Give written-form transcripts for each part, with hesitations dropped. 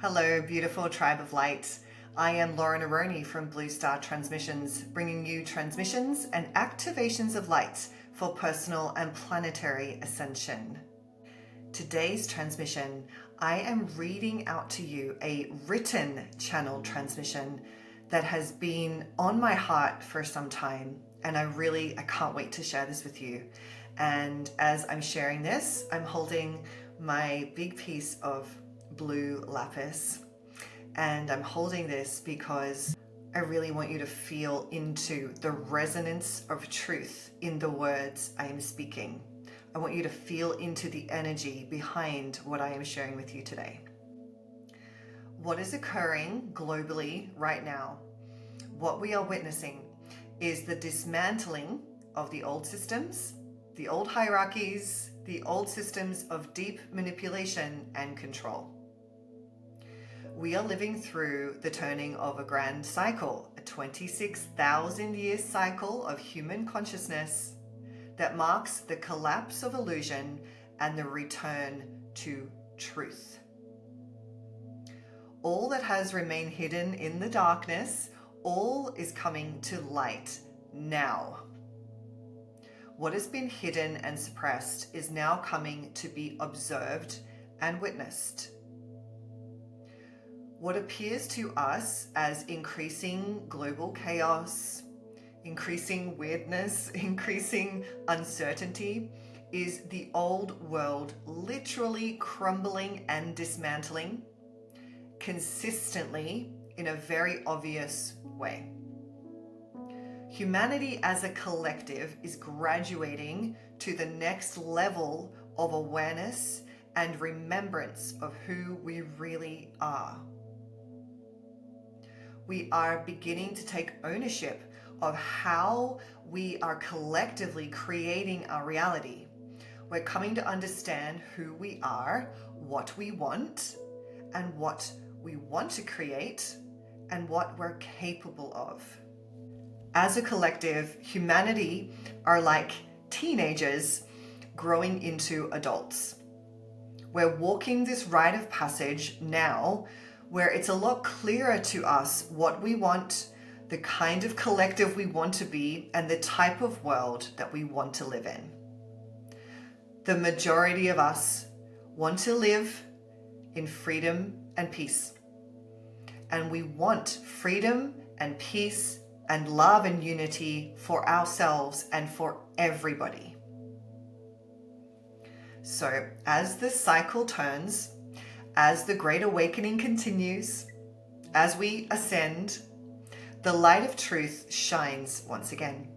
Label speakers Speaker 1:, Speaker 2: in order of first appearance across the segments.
Speaker 1: Hello, beautiful tribe of light. I am Aroney from Blue Star Transmissions, bringing you transmissions and activations of light for personal and planetary ascension. Today's transmission, I am reading out to you a written channel transmission that has been on my heart for some time, and I can't wait to share this with you. And as I'm sharing this, I'm holding my big piece of blue lapis, and I'm holding this because I really want you to feel into the resonance of truth in the words I am speaking. I want you to feel into the energy behind what I am sharing with you today. What is occurring globally right now, what we are witnessing, is the dismantling of the old systems, the old hierarchies, the old systems of deep manipulation and control. We are living through the turning of a grand cycle, a 26,000 year cycle of human consciousness that marks the collapse of illusion and the return to truth. All that has remained hidden in the darkness, all is coming to light now. What has been hidden and suppressed is now coming to be observed and witnessed. What appears to us as increasing global chaos, increasing weirdness, increasing uncertainty is the old world literally crumbling and dismantling consistently in a very obvious way. Humanity as a collective is graduating to the next level of awareness and remembrance of who we really are. We are beginning to take ownership of how we are collectively creating our reality. We're coming to understand who we are, what we want, and what we want to create, and what we're capable of. As a collective, humanity are like teenagers growing into adults. We're walking this rite of passage now where it's a lot clearer to us what we want, the kind of collective we want to be, and the type of world that we want to live in. The majority of us want to live in freedom and peace. And we want freedom and peace and love and unity for ourselves and for everybody. So as this cycle turns, as the Great Awakening continues, as we ascend, the light of truth shines once again.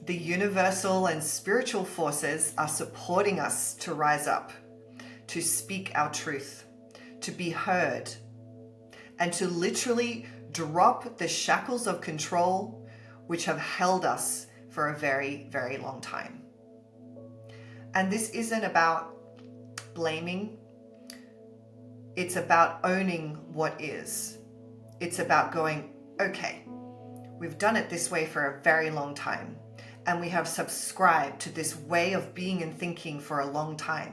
Speaker 1: The universal and spiritual forces are supporting us to rise up, to speak our truth, to be heard, and to literally drop the shackles of control which have held us for a very, very long time. And this isn't about blaming. It's about owning what is. It's about going, okay, we've done it this way for a very long time, and we have subscribed to this way of being and thinking for a long time.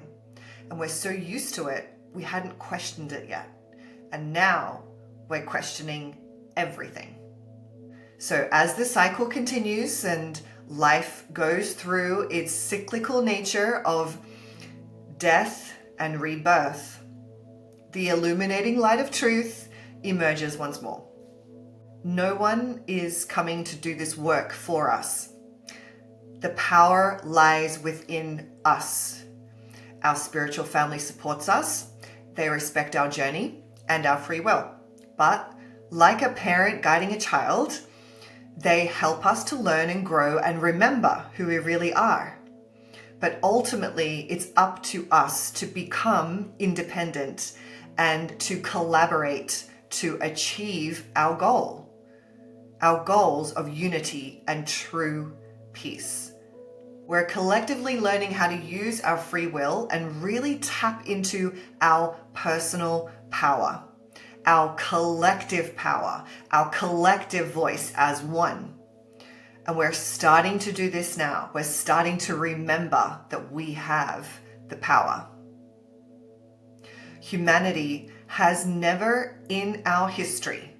Speaker 1: And we're so used to it, we hadn't questioned it yet. And now we're questioning everything. So as the cycle continues and life goes through its cyclical nature of death and rebirth, the illuminating light of truth emerges once more. No one is coming to do this work for us. The power lies within us. Our spiritual family supports us. They respect our journey and our free will. But like a parent guiding a child, they help us to learn and grow and remember who we really are. But ultimately, it's up to us to become independent and to collaborate to achieve our goals of unity and true peace. We're collectively learning how to use our free will and really tap into our personal power, our collective power, our collective voice as one. And we're starting to do this now. We're starting to remember that we have the power. Humanity has never in our history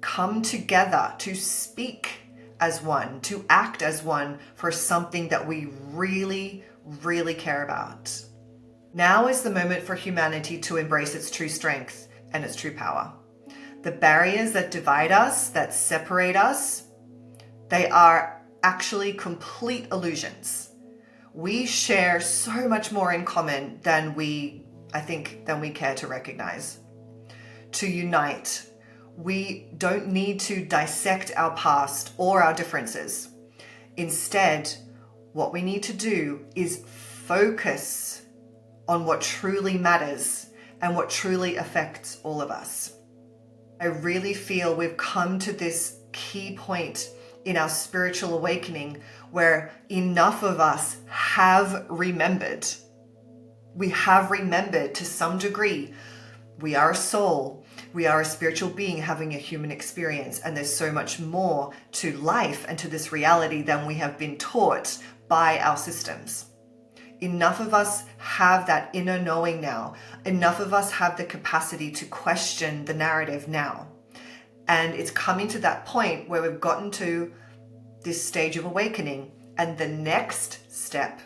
Speaker 1: come together to speak as one, to act as one for something that we really, really care about. Now is the moment for humanity to embrace its true strength and its true power. The barriers that divide us, that separate us, they are actually complete illusions. We share so much more in common than we care to recognize. To unite, we don't need to dissect our past or our differences. Instead, what we need to do is focus on what truly matters and what truly affects all of us. I really feel we've come to this key point in our spiritual awakening where enough of us have remembered. We have remembered to some degree. We are a soul. We are a spiritual being having a human experience, and there's so much more to life and to this reality than we have been taught by our systems. Enough of us have that inner knowing now. Enough of us have the capacity to question the narrative now. And it's coming to that point where we've gotten to this stage of awakening. And the next step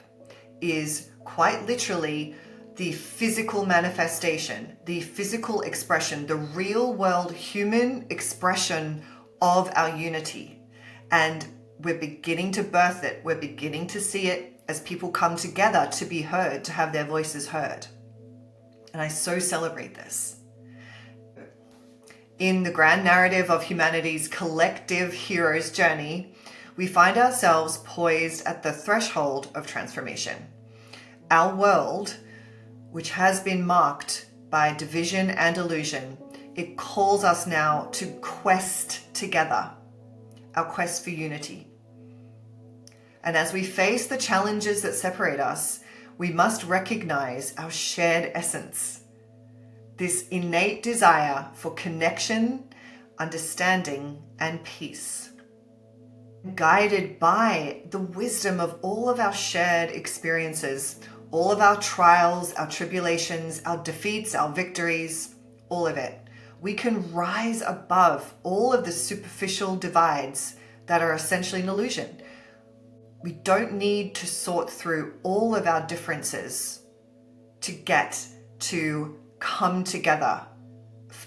Speaker 1: is quite literally the physical manifestation, the physical expression, the real world human expression of our unity. And we're beginning to birth it. We're beginning to see it as people come together to be heard, to have their voices heard. And I so celebrate this. In the grand narrative of humanity's collective hero's journey, we find ourselves poised at the threshold of transformation. Our world, which has been marked by division and illusion, it calls us now to quest together, our quest for unity. And as we face the challenges that separate us, we must recognize our shared essence, this innate desire for connection, understanding, and peace. Guided by the wisdom of all of our shared experiences, all of our trials, our tribulations, our defeats, our victories, all of it, we can rise above all of the superficial divides that are essentially an illusion. We don't need to sort through all of our differences to get to come together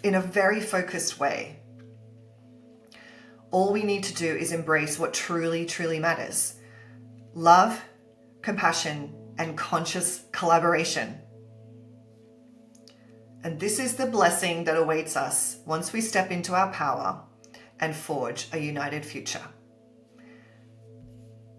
Speaker 1: in a very focused way. All we need to do is embrace what truly, truly matters. Love, compassion, and conscious collaboration. And this is the blessing that awaits us once we step into our power and forge a united future.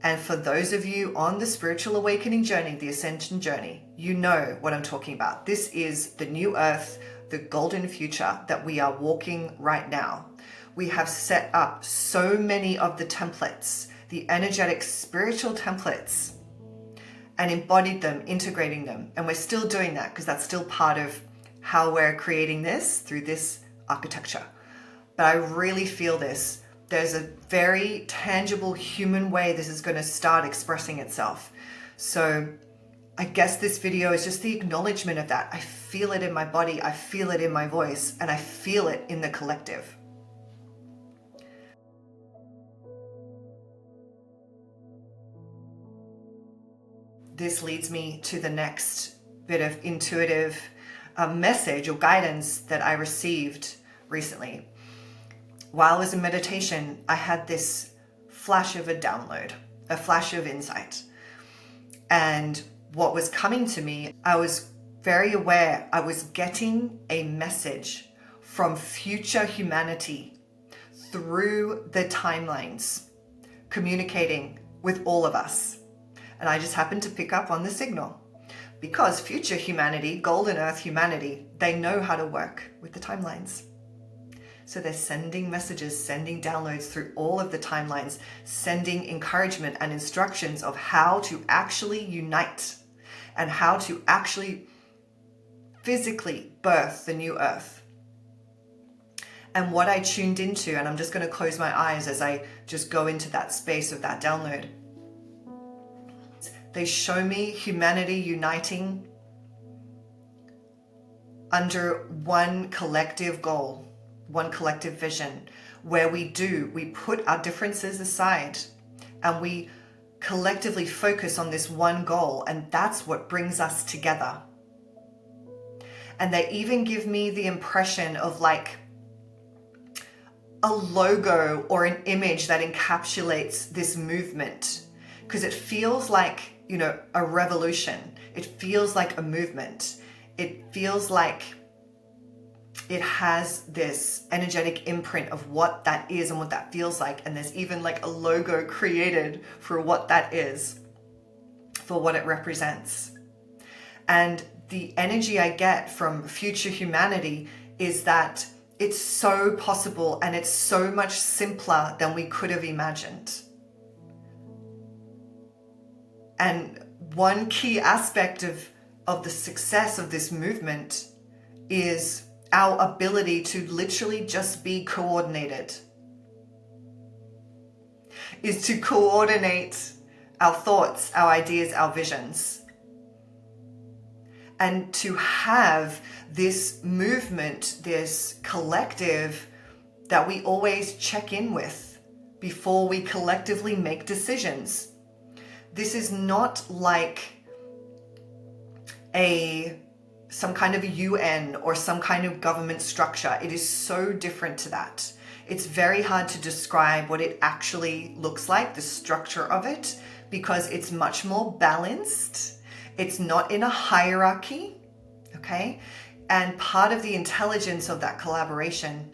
Speaker 1: And for those of you on the spiritual awakening journey, the ascension journey, you know what I'm talking about. This is the new earth, the golden future that we are walking right now. We have set up so many of the templates, the energetic spiritual templates, and embodied them, integrating them. And we're still doing that because that's still part of how we're creating this through this architecture. But I really feel this. There's a very tangible human way this is going to start expressing itself. So I guess this video is just the acknowledgement of that. I feel it in my body, I feel it in my voice, and I feel it in the collective. This leads me to the next bit of intuitive message or guidance that I received recently. While I was in meditation, I had this flash of a download, a flash of insight. And what was coming to me, I was very aware I was getting a message from future humanity through the timelines, communicating with all of us. And I just happened to pick up on the signal because future humanity, golden earth humanity, they know how to work with the timelines. So they're sending messages, sending downloads through all of the timelines, sending encouragement and instructions of how to actually unite and how to actually physically birth the new earth. And what I tuned into, and I'm just going to close my eyes as I just go into that space of that download. They show me humanity uniting under one collective goal, one collective vision, where we put our differences aside and we collectively focus on this one goal, and that's what brings us together. And they even give me the impression of like a logo or an image that encapsulates this movement, because it feels like, you know, a revolution. It feels like a movement. It feels like it has this energetic imprint of what that is and what that feels like. And there's even like a logo created for what that is, for what it represents. And the energy I get from future humanity is that it's so possible and it's so much simpler than we could have imagined. And one key aspect of the success of this movement is our ability to literally just be coordinated. Is to coordinate our thoughts, our ideas, our visions. And to have this movement, this collective that we always check in with before we collectively make decisions. This is not like some kind of a UN or some kind of government structure. It is so different to that. It's very hard to describe what it actually looks like, the structure of it, because it's much more balanced. It's not in a hierarchy, okay? And part of the intelligence of that collaboration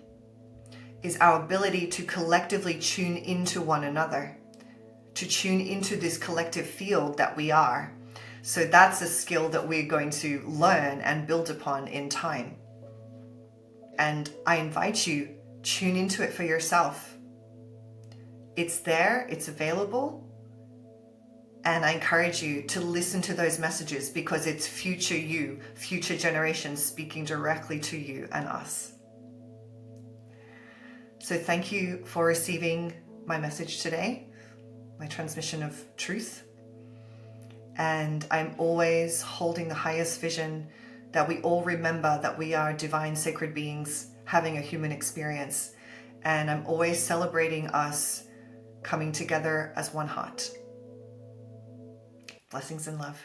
Speaker 1: is our ability to collectively tune into one another, to tune into this collective field that we are. So that's a skill that we're going to learn and build upon in time. And I invite you, tune into it for yourself. It's there, it's available. And I encourage you to listen to those messages, because it's future you, future generations speaking directly to you and us. So thank you for receiving my message today, my transmission of truth. And I'm always holding the highest vision that we all remember that we are divine sacred beings having a human experience. And I'm always celebrating us coming together as one heart. Blessings and love.